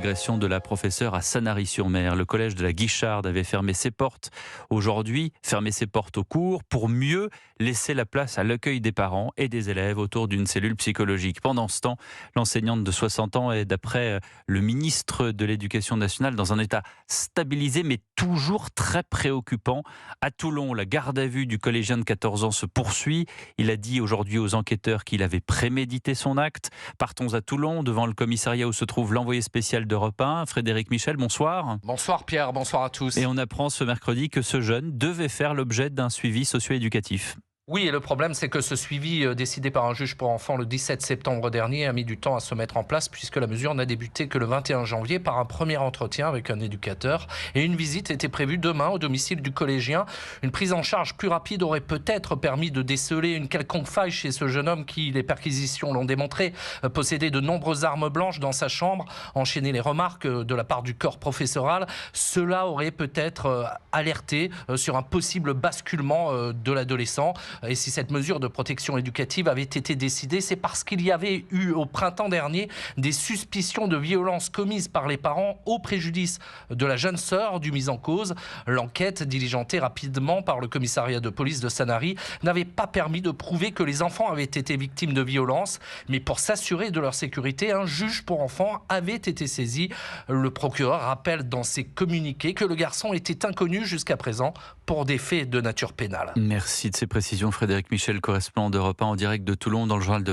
L'agression de la professeure à Sanary-sur-Mer. Le collège de la Guicharde avait fermé ses portes aujourd'hui, fermé ses portes aux cours pour mieux laisser la place à l'accueil des parents et des élèves autour d'une cellule psychologique. Pendant ce temps, l'enseignante de 60 ans est, d'après le ministre de l'Éducation nationale, dans un état stabilisé mais toujours très préoccupant. À Toulon, la garde à vue du collégien de 14 ans se poursuit. Il a dit aujourd'hui aux enquêteurs qu'il avait prémédité son acte. Partons à Toulon, devant le commissariat où se trouve l'envoyé spécial d'Europe 1, Frédéric Michel, bonsoir. Bonsoir Pierre, bonsoir à tous. Et on apprend ce mercredi que ce jeune devait faire l'objet d'un suivi socio-éducatif. Oui, et le problème, c'est que ce suivi décidé par un juge pour enfants le 17 septembre dernier a mis du temps à se mettre en place puisque la mesure n'a débuté que le 21 janvier par un premier entretien avec un éducateur. Et une visite était prévue demain au domicile du collégien. Une prise en charge plus rapide aurait peut-être permis de déceler une quelconque faille chez ce jeune homme qui, les perquisitions l'ont démontré, possédait de nombreuses armes blanches dans sa chambre, enchaîné les remarques de la part du corps professoral. Cela aurait peut-être alerté sur un possible basculement de l'adolescent. Et si cette mesure de protection éducative avait été décidée, c'est parce qu'il y avait eu au printemps dernier des suspicions de violences commises par les parents au préjudice de la jeune sœur du mis en cause. L'enquête, diligentée rapidement par le commissariat de police de Sanary, n'avait pas permis de prouver que les enfants avaient été victimes de violences. Mais pour s'assurer de leur sécurité, un juge pour enfants avait été saisi. Le procureur rappelle dans ses communiqués que le garçon était inconnu jusqu'à présent pour des faits de nature pénale. Merci de ces précisions, Frédéric Michel, correspondant d'Europe 1 en direct de Toulon dans le journal de